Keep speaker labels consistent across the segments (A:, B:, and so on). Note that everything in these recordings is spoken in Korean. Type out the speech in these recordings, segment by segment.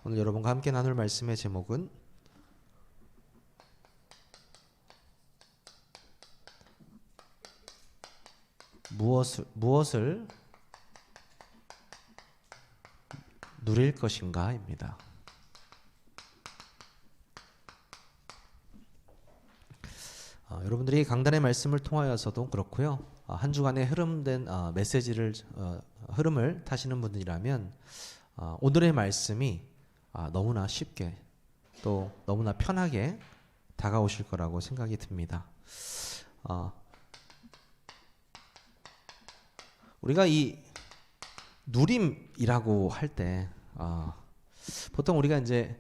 A: 오늘 여러분과 함께 나눌 말씀의 제목은 무엇을 누릴 것인가입니다. 여러분들이 강단의 말씀을 통하여서도 그렇고요. 한 주간의 흐름된 메시지를 흐름을 타시는 분들이라면 오늘의 말씀이 너무나 쉽게 또 너무나 편하게 다가오실 거라고 생각이 듭니다. 우리가 이 누림이라고 할 때 보통 우리가 이제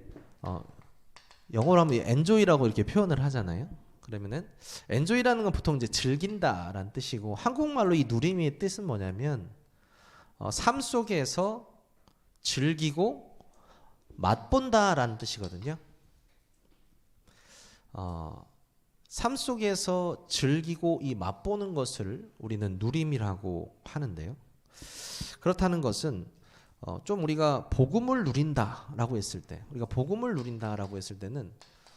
A: 영어로 하면 enjoy라고 이렇게 표현을 하잖아요. 그러면은 enjoy라는 건 보통 이제 즐긴다라는 뜻이고, 한국말로 이 누림의 뜻은 뭐냐면 삶 속에서 즐기고 맛본다라는 뜻이거든요. 삶 속에서 즐기고 이 맛보는 것을 우리는 누림이라고 하는데요. 그렇다는 것은 좀 우리가 복음을 누린다라고 했을 때, 우리가 복음을 누린다라고 했을 때는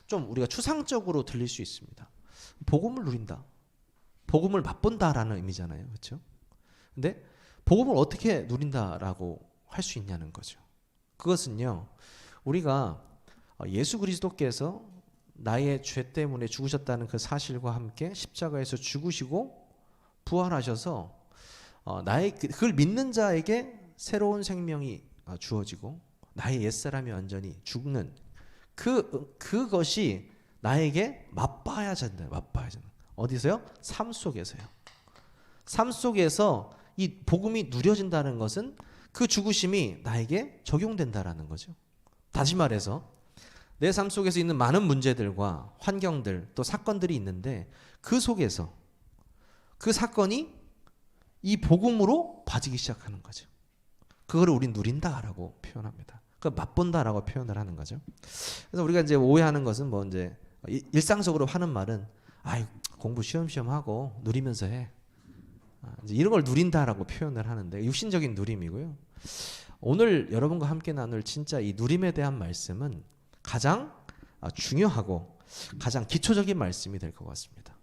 A: 좀 우리가 추상적으로 들릴 수 있습니다. 복음을 누린다, 복음을 맛본다라는 의미잖아요, 그렇죠? 근데 복음을 어떻게 누린다라고 할 수 있냐는 거죠. 그것은요, 우리가 예수 그리스도께서 나의 죄 때문에 죽으셨다는 그 사실과 함께 십자가에서 죽으시고 부활하셔서 나의 그걸 믿는 자에게 새로운 생명이 주어지고 나의 옛사람이 완전히 죽는 그것이 나에게 맛봐야 된다. 맛봐야 된다. 어디서요? 삶 속에서요. 삶 속에서 이 복음이 누려진다는 것은 그 죽으심이 나에게 적용된다라는 거죠. 다시 말해서 내 삶 속에서 있는 많은 문제들과 환경들 또 사건들이 있는데, 그 속에서 그 사건이 이 복음으로 봐지기 시작하는 거죠. 그거를 우린 누린다라고 표현합니다. 그 맛본다라고 표현을 하는 거죠. 그래서 우리가 이제 오해하는 것은 뭐 이제 일상적으로 하는 말은 공부 쉬엄쉬엄 하고 누리면서 해. 이제 이런 걸 누린다라고 표현을 하는데 육신적인 누림이고요. 오늘 여러분과 함께 나눌 진짜 이 누림에 대한 말씀은 가장 중요하고 가장 기초적인 말씀이 될 것 같습니다.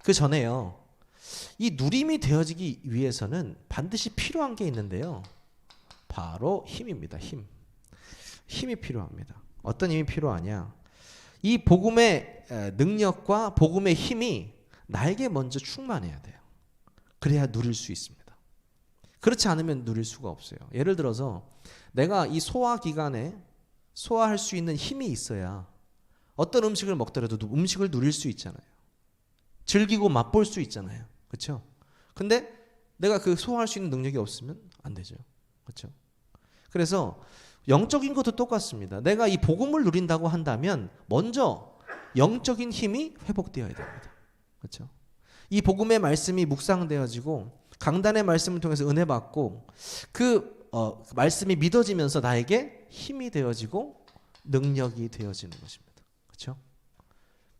A: 그 전에요, 이 누림이 되어지기 위해서는 반드시 필요한 게 있는데요, 바로 힘입니다. 힘이 필요합니다. 어떤 힘이 필요하냐? 이 복음의 능력과 복음의 힘이 나에게 먼저 충만해야 돼요. 그래야 누릴 수 있습니다. 그렇지 않으면 누릴 수가 없어요. 예를 들어서 내가 이 소화기관에 소화할 수 있는 힘이 있어야 어떤 음식을 먹더라도 음식을 누릴 수 있잖아요. 즐기고 맛볼 수 있잖아요. 그렇죠? 근데 내가 그 소화할 수 있는 능력이 없으면 안 되죠. 그렇죠? 그래서 영적인 것도 똑같습니다. 내가 이 복음을 누린다고 한다면 먼저 영적인 힘이 회복되어야 됩니다. 그렇죠? 이 복음의 말씀이 묵상되어지고 강단의 말씀을 통해서 은혜 받고 그 말씀이 믿어지면서 나에게 힘이 되어지고 능력이 되어지는 것입니다. 그렇죠?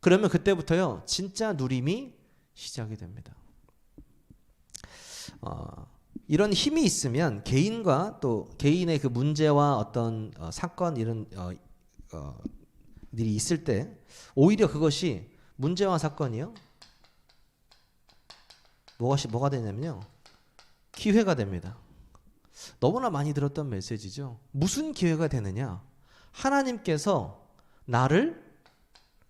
A: 그러면 그때부터요, 진짜 누림이 시작이 됩니다. 이런 힘이 있으면 개인과 또 개인의 그 문제와 어떤 사건 이런 일이 있을 때 오히려 그것이 문제와 사건이요, 뭐가 되냐면요, 기회가 됩니다. 너무나 많이 들었던 메시지죠. 무슨 기회가 되느냐? 하나님께서 나를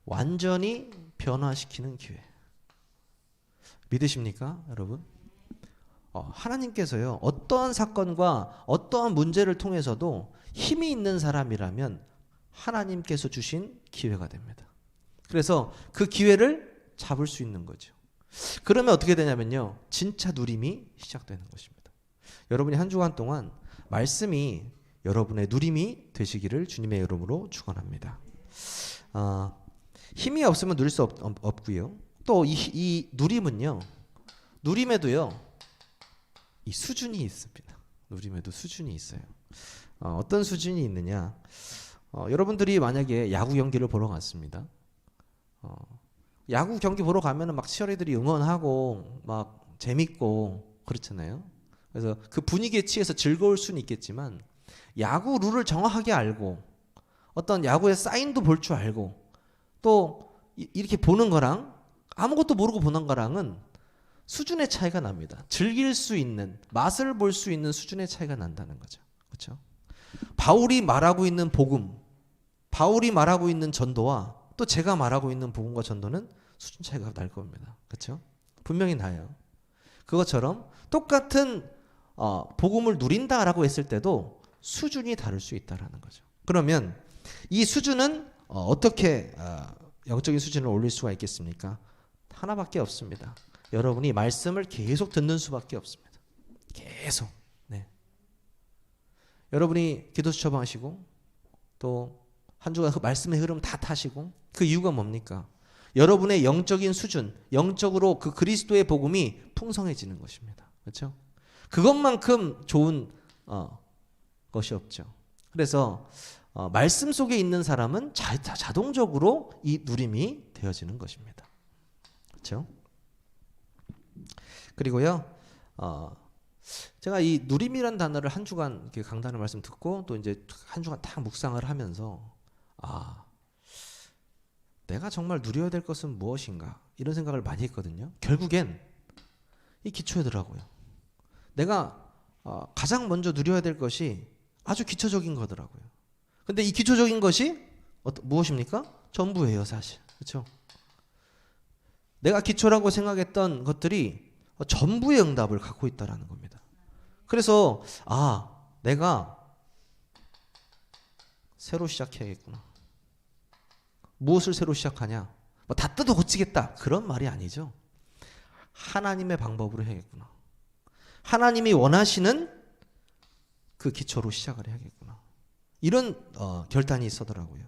A: 완전히 변화시키는 기회. 믿으십니까, 여러분? 하나님께서요, 어떠한 사건과 어떠한 문제를 통해서도 힘이 있는 사람이라면 하나님께서 주신 기회가 됩니다. 그래서 그 기회를 잡을 수 있는 거죠. 그러면 어떻게 되냐면요, 진짜 누림이 시작되는 것입니다. 여러분이 한 주간 동안 말씀이 여러분의 누림이 되시기를 주님의 이름으로 축원합니다. 힘이 없으면 누릴 수 없고요. 또 이 누림은요, 누림에도요, 이 수준이 있습니다. 누림에도 수준이 있어요. 어떤 수준이 있느냐? 여러분들이 만약에 야구 경기를 보러 갔습니다. 야구 경기 보러 가면은 막 치어리들이 응원하고 막 재밌고 그렇잖아요. 그래서 그 분위기에 취해서 즐거울 수는 있겠지만 야구 룰을 정확하게 알고 어떤 야구의 사인도 볼 줄 알고 또 이렇게 보는 거랑 아무것도 모르고 보는 거랑은 수준의 차이가 납니다. 즐길 수 있는, 맛을 볼 수 있는 수준의 차이가 난다는 거죠. 그렇죠? 바울이 말하고 있는 복음, 바울이 말하고 있는 전도와 또 제가 말하고 있는 복음과 전도는 수준 차이가 날 겁니다. 그렇죠? 분명히 나요. 그것처럼 똑같은 복음을 누린다라고 했을 때도 수준이 다를 수 있다라는 거죠. 그러면 이 수준은 어떻게 영적인 수준을 올릴 수가 있겠습니까? 하나밖에 없습니다. 여러분이 말씀을 계속 듣는 수밖에 없습니다. 계속. 네. 여러분이 기도 수첩하시고 또 한 주간 그 말씀의 흐름 다 타시고 그 이유가 뭡니까? 여러분의 영적인 수준, 영적으로 그 그리스도의 복음이 풍성해지는 것입니다. 그렇죠? 그것만큼 좋은 것이 없죠. 그래서 말씀 속에 있는 사람은 자동적으로 이 누림이 되어지는 것입니다. 그렇죠? 그리고요, 제가 이 누림이란 단어를 한 주간 이렇게 강단의 말씀 듣고 또 이제 한 주간 딱 묵상을 하면서 내가 정말 누려야 될 것은 무엇인가 이런 생각을 많이 했거든요. 결국엔 이 기초더라고요. 내가 가장 먼저 누려야 될 것이 아주 기초적인 거더라고요. 근데 이 기초적인 것이 무엇입니까? 전부예요, 사실. 그렇죠? 내가 기초라고 생각했던 것들이 전부의 응답을 갖고 있다라는 겁니다. 그래서 내가 새로 시작해야겠구나. 무엇을 새로 시작하냐? 다 뜯어 고치겠다. 그런 말이 아니죠. 하나님의 방법으로 해야겠구나. 하나님이 원하시는 그 기초로 시작을 해야겠구나. 이런 결단이 있었더라고요.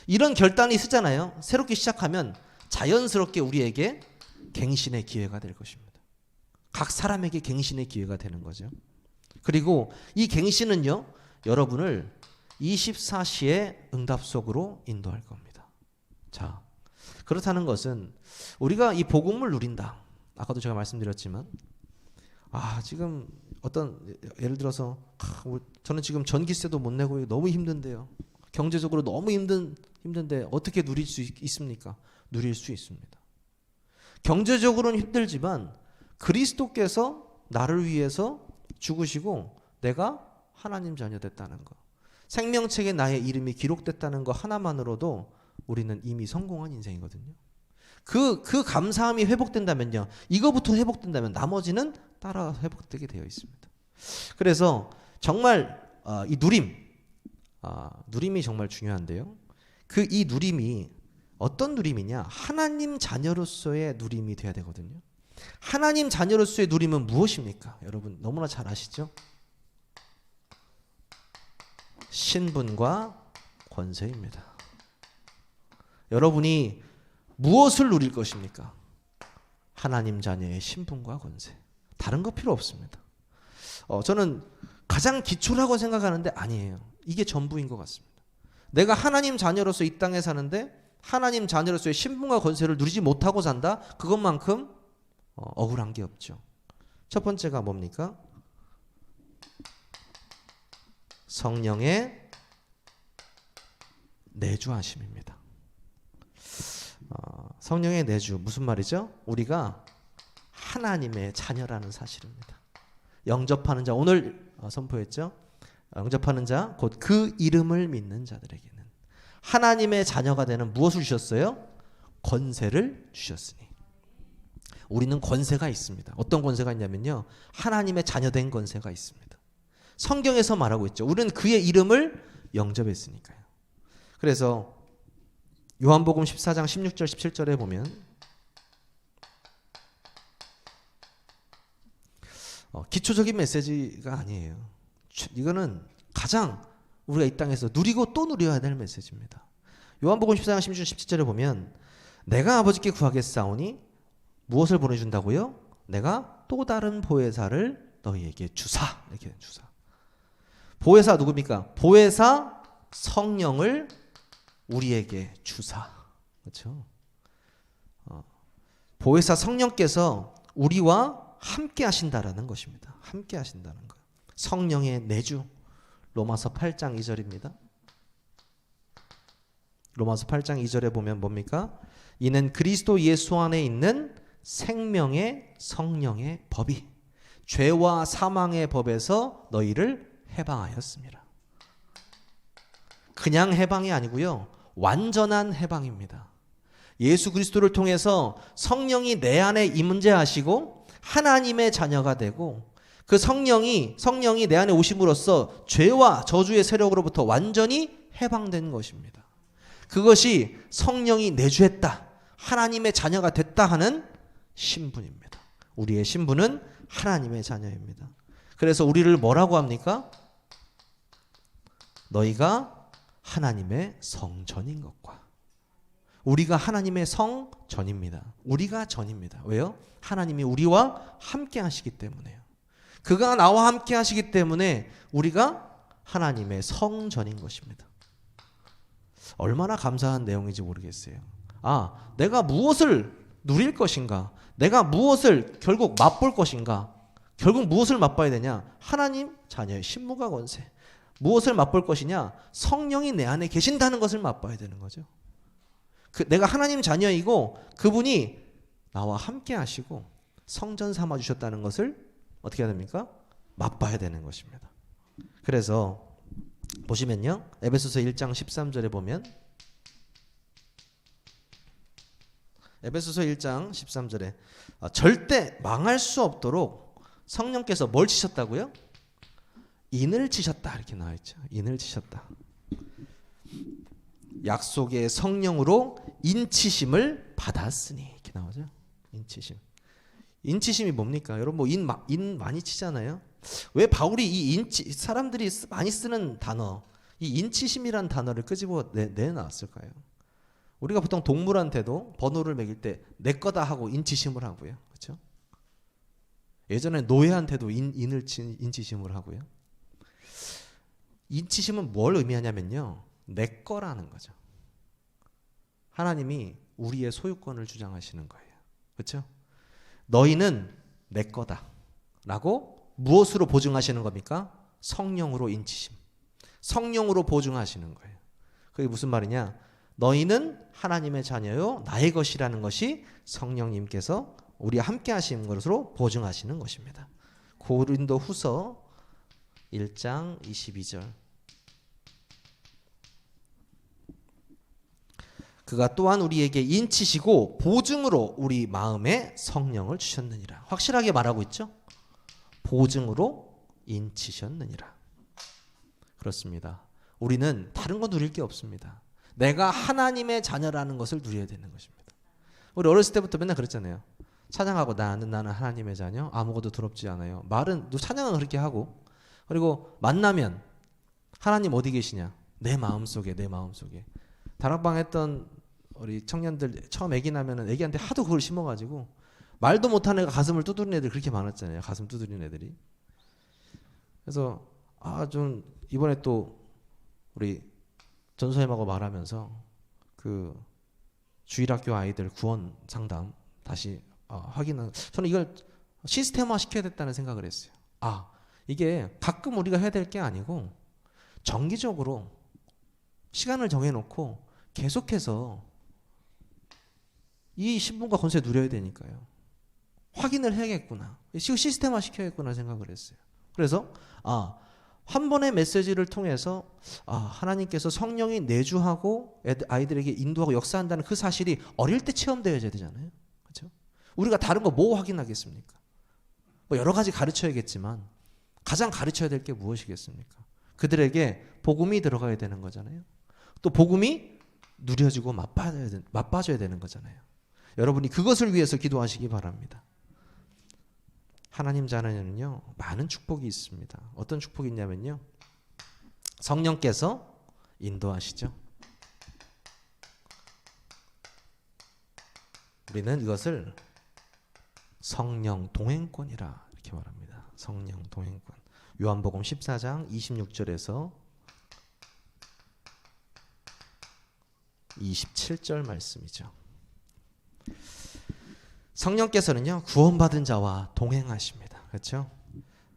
A: 이런 결단이 있었잖아요. 새롭게 시작하면 자연스럽게 우리에게 갱신의 기회가 될 것입니다. 각 사람에게 갱신의 기회가 되는 거죠. 그리고 이 갱신은요, 여러분을 24시의 응답 속으로 인도할 겁니다. 자, 그렇다는 것은 우리가 이 복음을 누린다. 아까도 제가 말씀드렸지만 지금 예를 들어서 저는 지금 전기세도 못 내고 너무 힘든데요. 경제적으로 너무 힘든데 어떻게 누릴 수 있습니까? 누릴 수 있습니다. 경제적으로는 힘들지만 그리스도께서 나를 위해서 죽으시고 내가 하나님 자녀 됐다는 거, 생명책에 나의 이름이 기록됐다는 거 하나만으로도 우리는 이미 성공한 인생이거든요. 그 감사함이 회복된다면요, 이거부터 회복된다면 나머지는 따라 회복되게 되어 있습니다. 그래서 정말 이 누림이 정말 중요한데요. 이 누림이 어떤 누림이냐? 하나님 자녀로서의 누림이 돼야 되거든요. 하나님 자녀로서의 누림은 무엇입니까? 여러분 너무나 잘 아시죠? 신분과 권세입니다. 여러분이 무엇을 누릴 것입니까? 하나님 자녀의 신분과 권세. 다른 거 필요 없습니다. 저는 가장 기초라고 생각하는데 아니에요. 이게 전부인 것 같습니다. 내가 하나님 자녀로서 이 땅에 사는데 하나님 자녀로서의 신분과 권세를 누리지 못하고 산다? 그것만큼 억울한 게 없죠. 첫 번째가 뭡니까? 성령의 내주하심입니다. 성령의 내주 무슨 말이죠? 우리가 하나님의 자녀라는 사실입니다. 영접하는 자, 오늘 선포했죠? 영접하는 자, 곧 그 이름을 믿는 자들에게는 하나님의 자녀가 되는 무엇을 주셨어요? 권세를 주셨으니. 우리는 권세가 있습니다. 어떤 권세가 있냐면요, 하나님의 자녀된 권세가 있습니다. 성경에서 말하고 있죠. 우리는 그의 이름을 영접했으니까요. 그래서 요한복음 14장 16절 17절에 보면 기초적인 메시지가 아니에요. 이거는 가장 우리가 이 땅에서 누리고 또 누려야 될 메시지입니다. 요한복음 14장 16절 17절에 보면 내가 아버지께 구하겠사오니 무엇을 보내준다고요? 내가 또 다른 보혜사를 너희에게 주사. 이렇게 주사. 보혜사 누굽니까? 보혜사 성령을 우리에게 주사. 그렇죠? 보혜사 성령께서 우리와 함께 하신다라는 것입니다. 함께 하신다는 것. 성령의 내주. 로마서 8장 2절입니다. 로마서 8장 2절에 보면 뭡니까? 이는 그리스도 예수 안에 있는 생명의 성령의 법이 죄와 사망의 법에서 너희를 해방하였습니다. 그냥 해방이 아니고요, 완전한 해방입니다. 예수 그리스도를 통해서 성령이 내 안에 임재하시고 하나님의 자녀가 되고, 그 성령이 내 안에 오심으로써 죄와 저주의 세력으로부터 완전히 해방된 것입니다. 그것이 성령이 내주했다, 하나님의 자녀가 됐다 하는 신분입니다. 우리의 신분은 하나님의 자녀입니다. 그래서 우리를 뭐라고 합니까? 너희가 하나님의 성전인 것과. 우리가 하나님의 성전입니다. 우리가 전입니다. 왜요? 하나님이 우리와 함께 하시기 때문에요. 그가 나와 함께 하시기 때문에 우리가 하나님의 성전인 것입니다. 얼마나 감사한 내용인지 모르겠어요. 내가 무엇을 누릴 것인가? 내가 무엇을 결국 맛볼 것인가? 결국 무엇을 맛봐야 되냐? 하나님 자녀의 신무가 권세. 무엇을 맛볼 것이냐? 성령이 내 안에 계신다는 것을 맛봐야 되는 거죠. 내가 하나님 자녀이고 그분이 나와 함께 하시고 성전 삼아 주셨다는 것을 어떻게 해야 됩니까? 맛봐야 되는 것입니다. 그래서 보시면요, 에베소서 1장 13절에 보면, 에베소서 1장 13절에 절대 망할 수 없도록 성령께서 뭘 치셨다고요? 인을 치셨다, 이렇게 나와 있죠. 인을 치셨다. 약속의 성령으로 인치심을 받았으니, 이렇게 나오죠. 인치심. 인치심이 뭡니까? 여러분 인 많이 치잖아요. 왜 바울이 이 사람들이 많이 쓰는 단어, 이 인치심이라는 단어를 끄집어 내놨을까요? 우리가 보통 동물한테도 번호를 매길 때 내 거다 하고 인치심을 하고요. 그렇죠? 예전에 노예한테도 인치심을 하고요. 인치심은 뭘 의미하냐면요, 내 거라는 거죠. 하나님이 우리의 소유권을 주장하시는 거예요. 그렇죠? 너희는 내 거다 라고 무엇으로 보증하시는 겁니까? 성령으로 인치심. 성령으로 보증하시는 거예요. 그게 무슨 말이냐? 너희는 하나님의 자녀요 나의 것이라는 것이 성령님께서 우리와 함께 하시는 것으로 보증하시는 것입니다. 고린도후서 1장 22절. 그가 또한 우리에게 인치시고 보증으로 우리 마음에 성령을 주셨느니라. 확실하게 말하고 있죠? 보증으로 인치셨느니라. 그렇습니다. 우리는 다른 거 누릴 게 없습니다. 내가 하나님의 자녀라는 것을 누려야 되는 것입니다. 우리 어렸을 때부터 맨날 그랬잖아요. 찬양하고 나는 하나님의 자녀, 아무것도 더럽지 않아요. 말은 찬양은 그렇게 하고, 그리고 만나면 하나님 어디 계시냐? 내 마음속에, 내 마음속에. 다락방 했던 우리 청년들 처음 애기 나면은 애기한테 하도 그걸 심어가지고 말도 못하는 애가 가슴을 두드리는 애들 그렇게 많았잖아요. 가슴 두드리는 애들이. 그래서 좀 이번에 또 우리 전소님하고 말하면서 그 주일학교 아이들 구원 상담 다시 확인한, 저는 이걸 시스템화 시켜야 됐다는 생각을 했어요. 이게 가끔 우리가 해야 될 게 아니고 정기적으로 시간을 정해놓고 계속해서 이 신분과 권세 누려야 되니까요. 확인을 해야겠구나. 시스템화 시켜야겠구나 생각을 했어요. 그래서 한 번의 메시지를 통해서 하나님께서 성령이 내주하고 아이들에게 인도하고 역사한다는 그 사실이 어릴 때 체험되어야 되잖아요. 그렇죠? 우리가 다른 거 뭐 확인하겠습니까? 여러 가지 가르쳐야겠지만 가장 가르쳐야 될 게 무엇이겠습니까? 그들에게 복음이 들어가야 되는 거잖아요. 또 복음이 누려지고 맛봐줘야 되는 거잖아요. 여러분이 그것을 위해서 기도하시기 바랍니다. 하나님 자녀는요, 많은 축복이 있습니다. 어떤 축복이 있냐면요, 성령께서 인도하시죠. 우리는 이것을 성령 동행권이라 이렇게 말합니다. 성령 동행권. 요한복음 14장 26절에서 27절 말씀이죠. 성령께서는요, 구원받은 자와 동행하십니다. 그렇죠?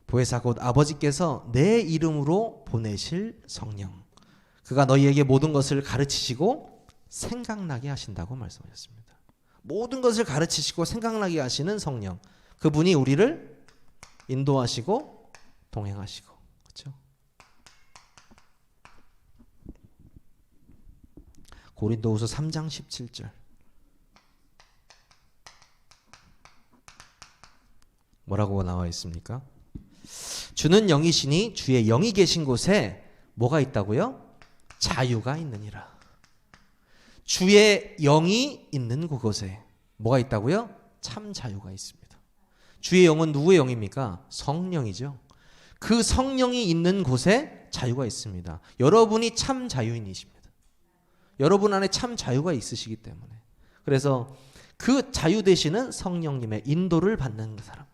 A: 보혜사 곧 아버지께서 내 이름으로 보내실 성령. 그가 너희에게 모든 것을 가르치시고 생각나게 하신다고 말씀하셨습니다. 모든 것을 가르치시고 생각나게 하시는 성령, 그분이 우리를 인도하시고 동행하시고, 그렇죠? 고린도후서 3장 17절 뭐라고 나와 있습니까? 주는 영이시니 주의 영이 계신 곳에 뭐가 있다고요? 자유가 있느니라. 주의 영이 있는 그곳에 뭐가 있다고요? 참 자유가 있습니다. 주의 영은 누구의 영입니까? 성령이죠. 그 성령이 있는 곳에 자유가 있습니다. 여러분이 참 자유인이십니다. 여러분 안에 참 자유가 있으시기 때문에. 그래서 그 자유 되시는 성령님의 인도를 받는 사람,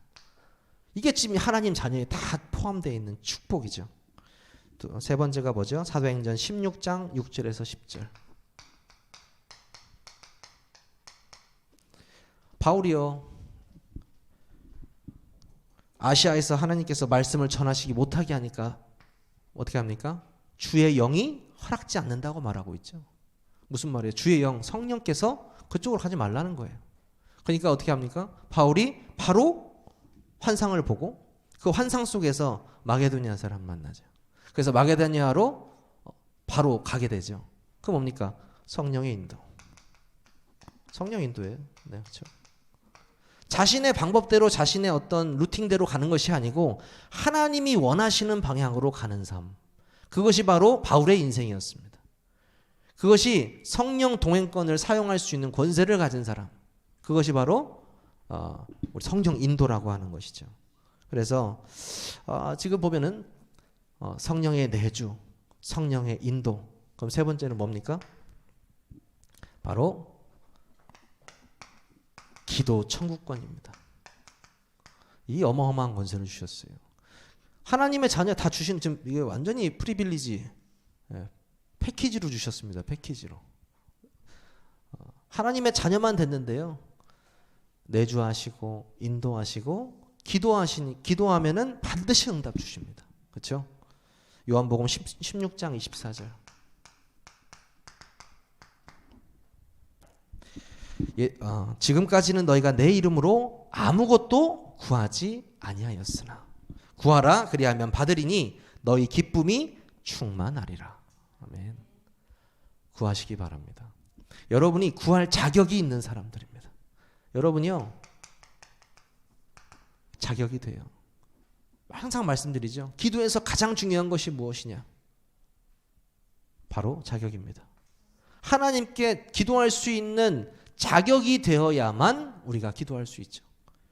A: 이게 지금 하나님 자녀에 다 포함되어 있는 축복이죠. 또 세 번째가 뭐죠? 사도행전 16장 6절에서 10절. 바울이요, 아시아에서 하나님께서 말씀을 전하시기 못하게 하니까 어떻게 합니까? 주의 영이 허락지 않는다고 말하고 있죠. 무슨 말이에요? 주의 영, 성령께서 그쪽으로 가지 말라는 거예요. 그러니까 어떻게 합니까? 바울이 바로 환상을 보고 그 환상 속에서 마게도니아 사람 만나죠. 그래서 마게도니아로 바로 가게 되죠. 그 뭡니까? 성령의 인도. 성령 인도예요. 네, 그렇죠. 자신의 방법대로, 자신의 어떤 루틴대로 가는 것이 아니고 하나님이 원하시는 방향으로 가는 삶. 그것이 바로 바울의 인생이었습니다. 그것이 성령 동행권을 사용할 수 있는 권세를 가진 사람. 그것이 바로 우리 성령 인도라고 하는 것이죠. 그래서 지금 보면은 성령의 내주, 성령의 인도. 그럼 세 번째는 뭡니까? 바로 기도 천국권입니다. 이 어마어마한 권세를 주셨어요. 하나님의 자녀 다 주신, 지금 이게 완전히 프리빌리지, 패키지로 주셨습니다. 패키지로. 하나님의 자녀만 됐는데요, 내주하시고 인도하시고 기도하면은 반드시 응답 주십니다. 그렇죠? 요한복음 16장 24절. 지금까지는 너희가 내 이름으로 아무것도 구하지 아니하였으나 구하라 그리하면 받으리니 너희 기쁨이 충만하리라. 아멘. 구하시기 바랍니다. 여러분이 구할 자격이 있는 사람들입니다. 여러분이요, 자격이 돼요. 항상 말씀드리죠. 기도에서 가장 중요한 것이 무엇이냐? 바로 자격입니다. 하나님께 기도할 수 있는 자격이 되어야만 우리가 기도할 수 있죠.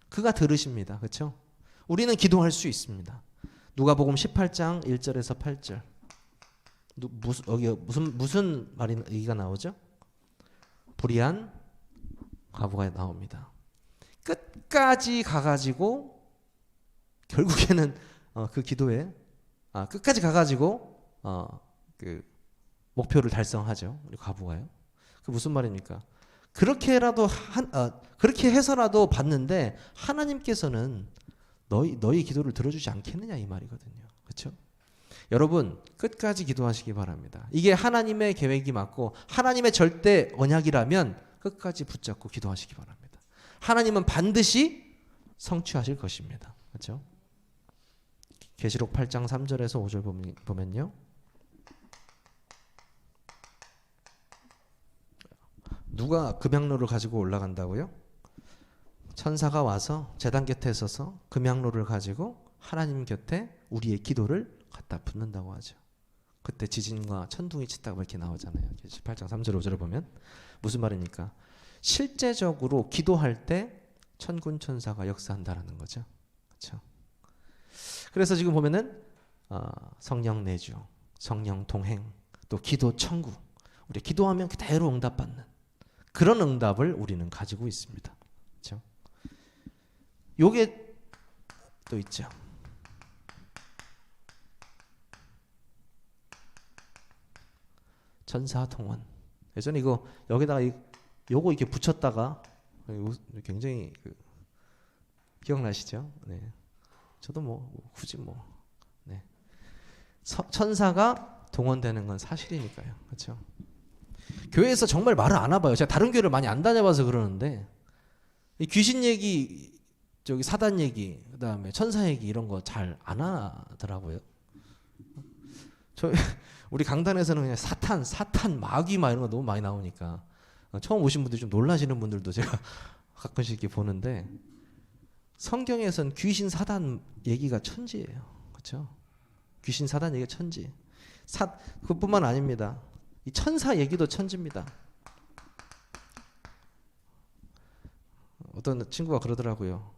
A: 그가 들으십니다. 그렇죠? 우리는 기도할 수 있습니다. 누가복음 18장 1절에서 8절. 여기 무슨 말이 얘기가 나오죠? 불의한 과부가 나옵니다. 끝까지 가가지고 결국에는 그 기도에 끝까지 가가지고 그 목표를 달성하죠. 우리 과부가요. 그 무슨 말입니까? 그렇게 해서라도 받는데 하나님께서는 너희 기도를 들어주지 않겠느냐 이 말이거든요. 그렇죠? 여러분 끝까지 기도하시기 바랍니다. 이게 하나님의 계획이 맞고 하나님의 절대 언약이라면 끝까지 붙잡고 기도하시기 바랍니다. 하나님은 반드시 성취하실 것입니다. 그렇죠? 계시록 8장 3절에서 5절 보면요. 누가 금향로를 가지고 올라간다고요? 천사가 와서 제단 곁에 서서 금향로를 가지고 하나님 곁에 우리의 기도를 갖다 붓는다고 하죠. 그때 지진과 천둥이 치다가 이렇게 나오잖아요. 18장 3절 5절을 보면 무슨 말입니까? 실제적으로 기도할 때 천군 천사가 역사한다라는 거죠. 그렇죠? 그래서 지금 보면은 성령 내주, 성령 동행, 또 기도 천국. 우리 기도하면 그대로 응답받는 그런 응답을 우리는 가지고 있습니다. 그렇죠? 요게 또 있죠. 전사 통원. 예전에 이거 여기다가 요거 이렇게 붙였다가 굉장히 기억나시죠? 네. 저도 굳이 네. 천사가 동원되는 건 사실이니까요. 그렇죠? 교회에서 정말 말을 안 해봐요. 제가 다른 교회를 많이 안 다녀봐서 그러는데 이 귀신 얘기, 저기 사단 얘기, 그다음에 천사 얘기 이런 거 잘 안 하더라고요. 우리 강단에서는 그냥 사탄, 마귀 막 이런 거 너무 많이 나오니까 처음 오신 분들 좀 놀라시는 분들도 제가 가끔씩 이렇게 보는데 성경에선 귀신 사단 얘기가 천지예요. 그렇죠? 귀신 사단 얘기가 천지. 그뿐만 아닙니다. 이 천사 얘기도 천지입니다. 어떤 친구가 그러더라고요.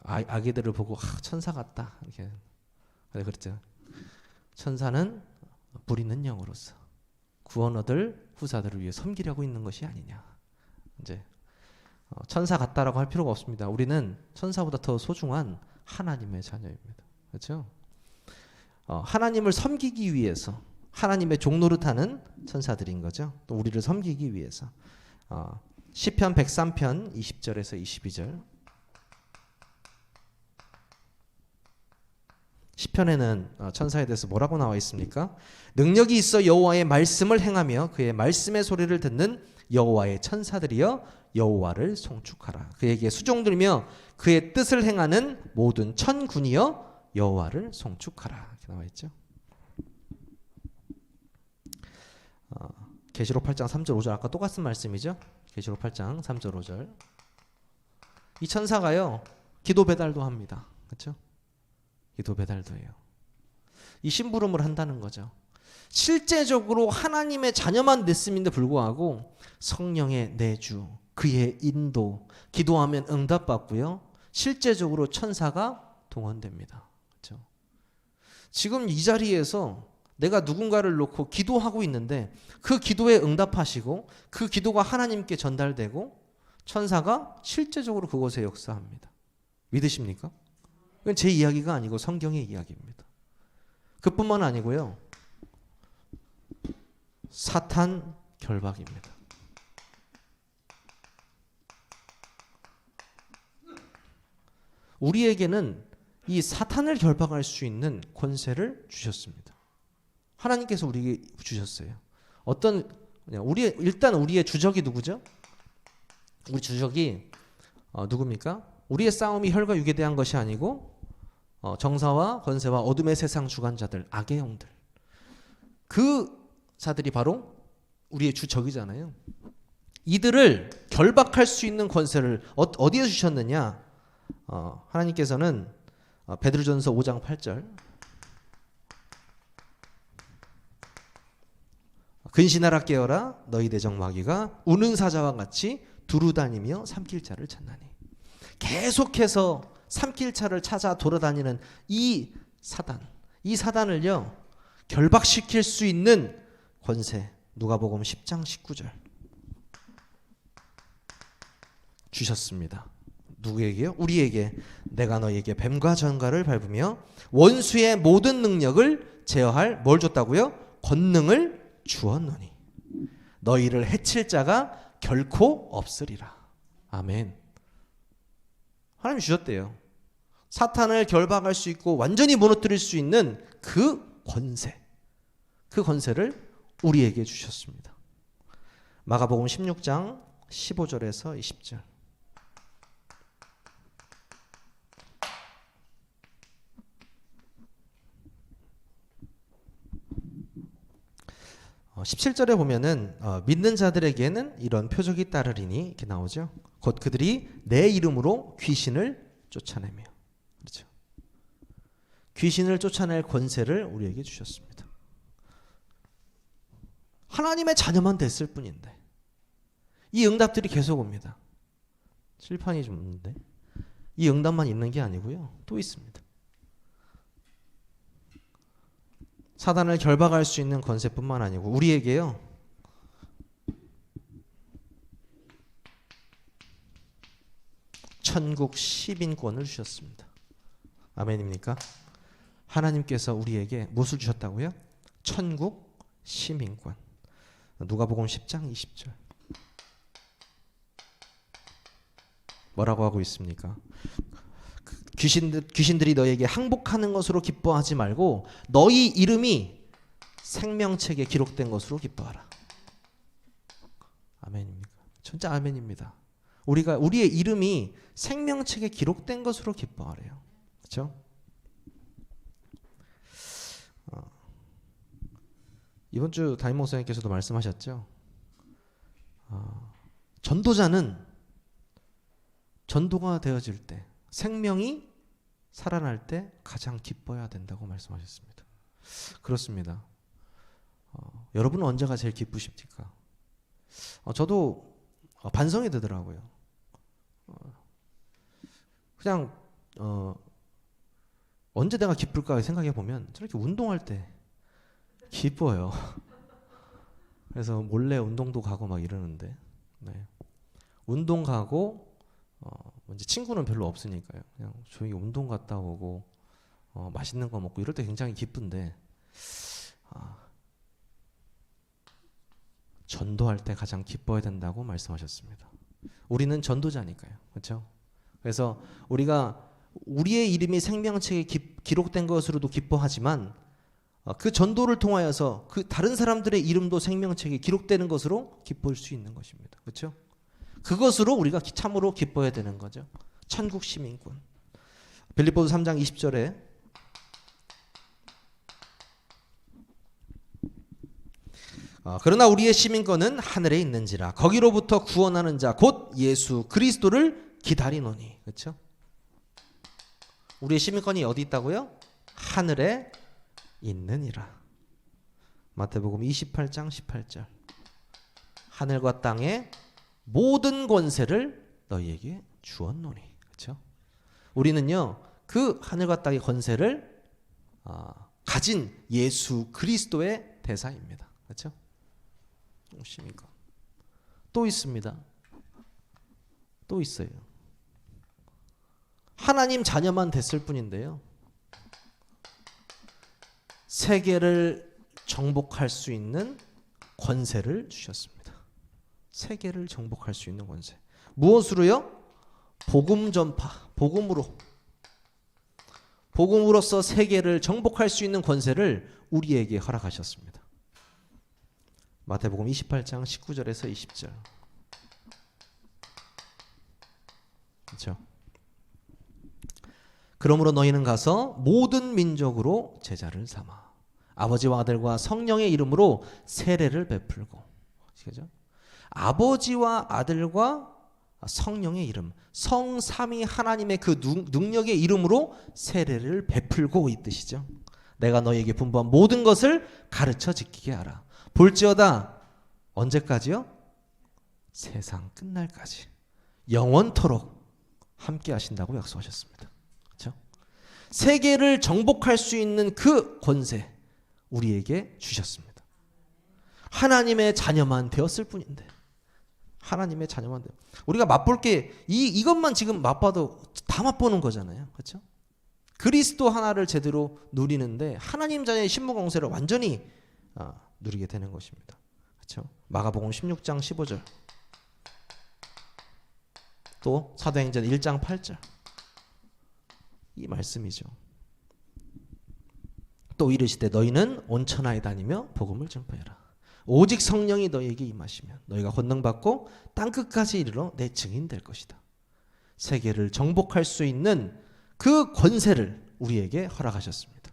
A: 아기들을 보고 천사 같다 이렇게 그랬죠. 천사는 부리는 영으로서 구원 얻을 후사들을 위해 섬기려고 있는 것이 아니냐. 이제 천사 같다라고 할 필요가 없습니다. 우리는 천사보다 더 소중한 하나님의 자녀입니다. 그렇죠? 하나님을 섬기기 위해서 하나님의 종노릇하는 천사들인 거죠. 또 우리를 섬기기 위해서. 시편 103편 20절에서 22절. 시편에는 천사에 대해서 뭐라고 나와 있습니까? 능력이 있어 여호와의 말씀을 행하며 그의 말씀의 소리를 듣는 여호와의 천사들이여 여호와를 송축하라. 그에게 수종들며 그의 뜻을 행하는 모든 천군이여 여호와를 송축하라. 이렇게 나와 있죠. 계시록 8장 3절 5절 아까 똑같은 말씀이죠. 계시록 8장 3절 5절. 이 천사가요 기도 배달도 합니다. 그렇죠? 기도 배달도 해요. 이 심부름을 한다는 거죠. 실제적으로 하나님의 자녀만 됐음인데 불구하고 성령의 내주, 그의 인도, 기도하면 응답받고요. 실제적으로 천사가 동원됩니다. 그렇죠? 지금 이 자리에서 내가 누군가를 놓고 기도하고 있는데 그 기도에 응답하시고 그 기도가 하나님께 전달되고 천사가 실제적으로 그곳에 역사합니다. 믿으십니까? 이건 제 이야기가 아니고 성경의 이야기입니다. 그뿐만 아니고요. 사탄 결박입니다. 우리에게는 이 사탄을 결박할 수 있는 권세를 주셨습니다. 하나님께서 우리에게 주셨어요. 일단 우리의 주적이 누구죠? 우리 주적이 누굽니까? 우리의 싸움이 혈과 육에 대한 것이 아니고 정사와 권세와 어둠의 세상 주관자들, 악의 영들. 그 자들이 바로 우리의 주적이잖아요. 이들을 결박할 수 있는 권세를 어디에 주셨느냐? 하나님께서는 베드로전서 5장 8절 근신하라 깨어라 너희 대적 마귀가 우는 사자와 같이 두루다니며 삼킬 자를 찾나니. 계속해서 삼킬 차를 찾아 돌아다니는 이 사단을요 결박시킬 수 있는 권세, 누가복음 10장 19절 주셨습니다. 누구에게요? 우리에게. 내가 너에게 뱀과 전갈을 밟으며 원수의 모든 능력을 제어할 뭘 줬다고요? 권능을 주었노니 너희를 해칠 자가 결코 없으리라. 아멘. 하나님 주셨대요. 사탄을 결박할 수 있고 완전히 무너뜨릴 수 있는 그 권세, 그 권세를 우리에게 주셨습니다. 마가복음 16장 15절에서 20절. 어, 17절에 보면은 믿는 자들에게는 이런 표적이 따르리니 이렇게 나오죠. 곧 그들이 내 이름으로 귀신을 쫓아내며. 그렇죠. 귀신을 쫓아낼 권세를 우리에게 주셨습니다. 하나님의 자녀만 됐을 뿐인데 이 응답들이 계속 옵니다. 칠판이 좀 있는데 이 응답만 있는 게 아니고요. 또 있습니다. 사단을 결박할 수 있는 권세뿐만 아니고 우리에게요. 천국 시민권을 주셨습니다. 아멘입니까? 하나님께서 우리에게 무엇을 주셨다고요? 천국 시민권. 누가복음 10장 20절. 뭐라고 하고 있습니까? 귀신들이 너에게 항복하는 것으로 기뻐하지 말고 너희 이름이 생명책에 기록된 것으로 기뻐하라. 아멘입니까? 진짜 아멘입니다. 우리의 이름이 생명책에 기록된 것으로 기뻐하래요. 그렇죠? 이번 주 담임 목사님께서도 말씀하셨죠. 전도자는 전도가 되어질 때, 생명이 살아날 때 가장 기뻐해야 된다고 말씀하셨습니다. 그렇습니다. 여러분은 언제가 제일 기쁘십니까? 저도 반성이 되더라고요. 그냥 언제 내가 기쁠까 생각해 보면 저렇게 운동할 때 기뻐요. 그래서 몰래 운동도 가고 막 이러는데, 네. 운동 가고 이제 친구는 별로 없으니까요. 그냥 조용히 운동 갔다 오고 맛있는 거 먹고 이럴 때 굉장히 기쁜데, 전도할 때 가장 기뻐해야 된다고 말씀하셨습니다. 우리는 전도자니까요. 그렇죠? 그래서 우리가 우리의 이름이 생명책에 기록된 것으로도 기뻐하지만 그 전도를 통하여서 그 다른 사람들의 이름도 생명책에 기록되는 것으로 기뻐할 수 있는 것입니다. 그렇죠? 그것으로 우리가 참으로 기뻐해야 되는 거죠. 천국 시민권. 빌립보서 3장 20절에 그러나 우리의 시민권은 하늘에 있는지라 거기로부터 구원하는 자 곧 예수 그리스도를 기다리노니. 그렇죠? 우리의 시민권이 어디 있다고요? 하늘에 있느니라. 마태복음 28장 18절. 하늘과 땅의 모든 권세를 너희에게 주었노니. 그렇죠? 우리는요 그 하늘과 땅의 권세를 가진 예수 그리스도의 대사입니다. 그렇죠? 무엇입니까? 또 있습니다. 또 있어요. 하나님 자녀만 됐을 뿐인데요, 세계를 정복할 수 있는 권세를 주셨습니다. 세계를 정복할 수 있는 권세. 무엇으로요? 복음 전파, 복음으로서 세계를 정복할 수 있는 권세를 우리에게 허락하셨습니다. 마태복음 28장 19절에서 20절. 그렇죠? 그러므로 너희는 가서 모든 민족으로 제자를 삼아 아버지와 아들과 성령의 이름으로 세례를 베풀고. 그렇죠? 아버지와 아들과 성령의 이름, 성삼위 하나님의 그 능력의 이름으로 세례를 베풀고 이 뜻이죠. 내가 너희에게 분부한 모든 것을 가르쳐 지키게 하라. 볼지어다 언제까지요? 세상 끝날까지 영원토록 함께 하신다고 약속하셨습니다. 그렇죠? 세계를 정복할 수 있는 그 권세 우리에게 주셨습니다. 하나님의 자녀만 되었을 뿐인데, 하나님의 자녀만 되어 우리가 맛볼 게 이것만 지금 맛봐도 다 맛보는 거잖아요. 그렇죠? 그리스도 하나를 제대로 누리는데 하나님 자녀의 신분공세를 완전히 누리게 되는 것입니다. 그렇죠? 마가복음 16장 15절, 또 사도행전 1장 8절, 이 말씀이죠. 또 이르시되 너희는 온 천하에 다니며 복음을 전파해라. 오직 성령이 너희에게 임하시면 너희가 권능받고 땅끝까지 이르러 내 증인 될 것이다. 세계를 정복할 수 있는 그 권세를 우리에게 허락하셨습니다.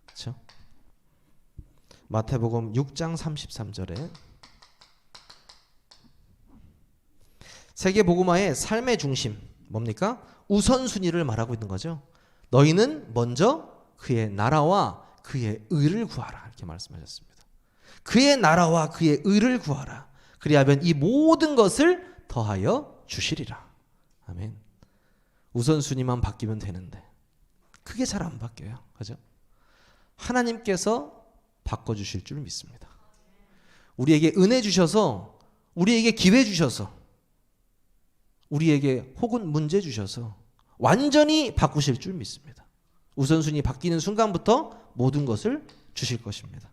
A: 그렇죠? 마태복음 6장 33절에 세계 복음화의 삶의 중심 뭡니까? 우선순위를 말하고 있는 거죠. 너희는 먼저 그의 나라와 그의 의를 구하라, 이렇게 말씀하셨습니다. 그의 나라와 그의 의를 구하라. 그리하면 이 모든 것을 더하여 주시리라. 아멘. 우선순위만 바뀌면 되는데 그게 잘 안 바뀌어요. 그죠? 하나님께서 바꿔주실 줄 믿습니다. 우리에게 은혜 주셔서, 우리에게 기회 주셔서, 우리에게 혹은 문제 주셔서 완전히 바꾸실 줄 믿습니다. 우선순위 바뀌는 순간부터 모든 것을 주실 것입니다.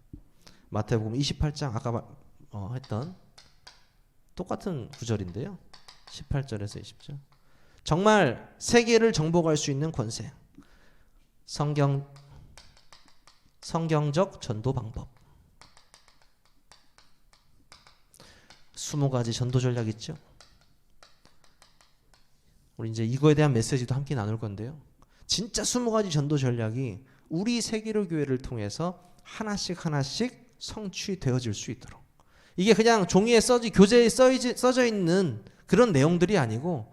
A: 마태복음 28장 아까 했던 똑같은 구절인데요. 18절에서 20절. 정말 세계를 정복할 수 있는 권세. 성경적 전도 방법. 20가지 전도 전략 있죠. 우리 이제 이거에 대한 메시지도 함께 나눌 건데요. 진짜 20가지 전도 전략이 우리 세계로 교회를 통해서 하나씩 하나씩 성취되어질 수 있도록, 이게 그냥 종이에 교재에 써져 있는 그런 내용들이 아니고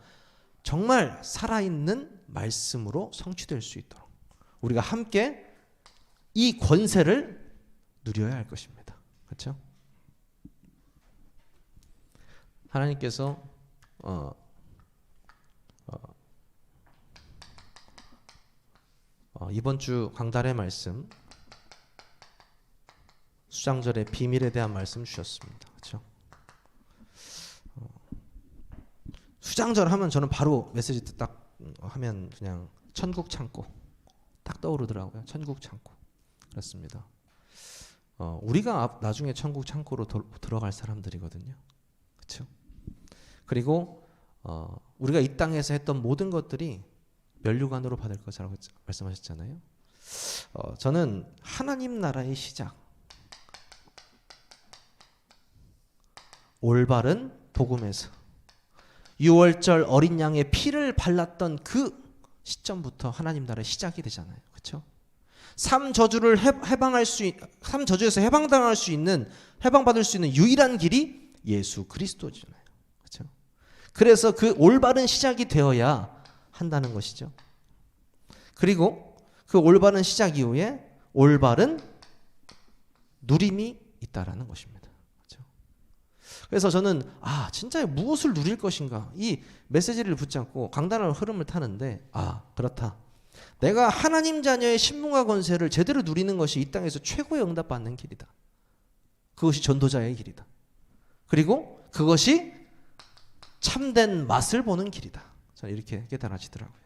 A: 정말 살아있는 말씀으로 성취될 수 있도록 우리가 함께 이 권세를 누려야 할 것입니다. 그렇죠? 하나님께서 이번 주 강달의 말씀, 수장절의 비밀에 대한 말씀 주셨습니다. 그렇죠? 수장절 하면 저는 바로 메시지 딱 하면 그냥 천국 창고 딱 떠오르더라고요. 천국 창고. 그렇습니다. 우리가 나중에 천국 창고로 들어갈 사람들이거든요. 그렇죠? 그리고 우리가 이 땅에서 했던 모든 것들이 면류관으로 받을 것이라고 말씀하셨잖아요. 저는 하나님 나라의 시작, 올바른 복음에서 6월절 어린 양의 피를 발랐던 그 시점부터 하나님 나라의 시작이 되잖아요. 그렇죠? 3저주에서 해방당할 수 있는, 해방받을 수 있는 유일한 길이 예수 그리스도잖아요. 그렇죠? 그래서 그 올바른 시작이 되어야 한다는 것이죠. 그리고 그 올바른 시작 이후에 올바른 누림이 있다라는 것입니다. 그렇죠? 그래서 저는 진짜 무엇을 누릴 것인가, 이 메시지를 붙잡고 강단의 흐름을 타는데 그렇다. 내가 하나님 자녀의 신분과 권세를 제대로 누리는 것이 이 땅에서 최고의 응답받는 길이다. 그것이 전도자의 길이다. 그리고 그것이 참된 맛을 보는 길이다. 저는 이렇게 깨달아지더라고요.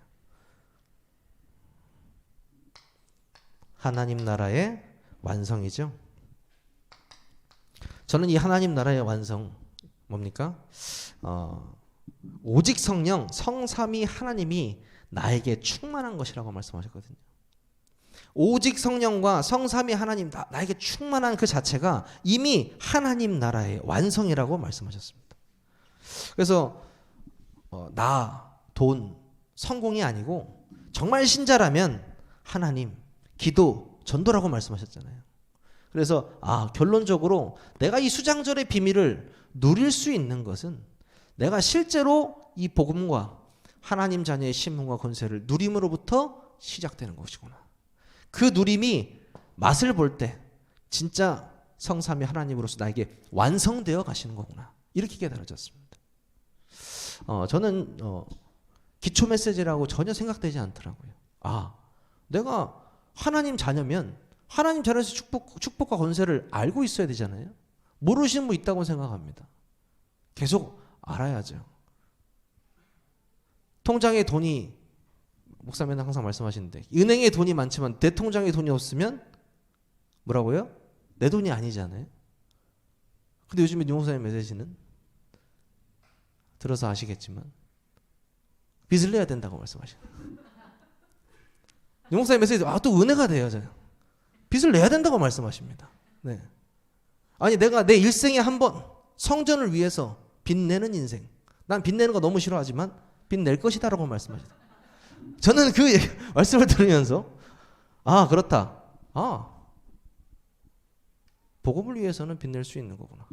A: 하나님 나라의 완성이죠. 저는 이 하나님 나라의 완성 뭡니까? 오직 성령, 성삼위 하나님이 나에게 충만한 것이라고 말씀하셨거든요. 오직 성령과 성삼위 하나님 나에게 충만한 그 자체가 이미 하나님 나라의 완성이라고 말씀하셨습니다. 그래서 돈, 성공이 아니고 정말 신자라면 하나님, 기도, 전도라고 말씀하셨잖아요. 그래서 결론적으로 내가 이 수장절의 비밀을 누릴 수 있는 것은 내가 실제로 이 복음과 하나님 자녀의 신분과 권세를 누림으로부터 시작되는 것이구나. 그 누림이 맛을 볼 때 진짜 성삼위 하나님으로서 나에게 완성되어 가시는 거구나. 이렇게 깨달아졌습니다. 저는 기초 메시지라고 전혀 생각되지 않더라고요. 내가 하나님 자녀면 하나님 자녀에서 축복과 권세를 알고 있어야 되잖아요. 모르시는 분 있다고 생각합니다. 계속 알아야죠. 통장에 돈이, 목사님은 항상 말씀하시는데, 은행에 돈이 많지만 내 통장에 돈이 없으면 뭐라고요? 내 돈이 아니잖아요. 근데 요즘에 윤 목사님 메시지는 들어서 아시겠지만 빚을 내야 된다고 말씀하시는. 윤 목사님 메시지 또 은혜가 돼요. 빚을 내야 된다고 말씀하십니다. 네. 아니 내가 내 일생에 한 번 성전을 위해서 빚 내는 인생, 난 빚 내는 거 너무 싫어하지만 빚 낼 것이다라고 말씀하시다. 저는 그 말씀을 들으면서 그렇다. 복음을 위해서는 빚 낼 수 있는 거구나.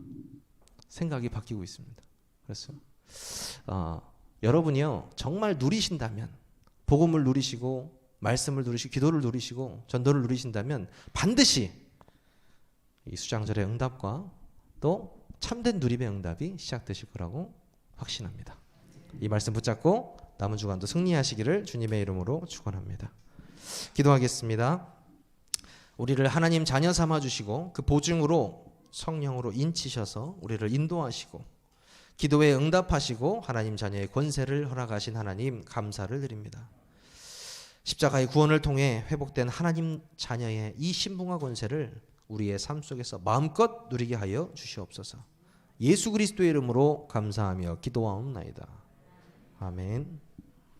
A: 생각이 바뀌고 있습니다. 그래서 여러분이요 정말 누리신다면, 복음을 누리시고 말씀을 누리시고 기도를 누리시고 전도를 누리신다면 반드시 이 수장절의 응답과 또 참된 누림의 응답이 시작되실 거라고 확신합니다. 이 말씀 붙잡고 남은 주간도 승리하시기를 주님의 이름으로 축원합니다. 기도하겠습니다. 우리를 하나님 자녀 삼아 주시고 그 보증으로 성령으로 인치셔서 우리를 인도하시고 기도에 응답하시고 하나님 자녀의 권세를 허락하신 하나님 감사를 드립니다. 십자가의 구원을 통해 회복된 하나님 자녀의 이 신분과 권세를 우리의 삶 속에서 마음껏 누리게 하여 주시옵소서. 예수 그리스도의 이름으로 감사하며 기도하옵나이다. 아멘.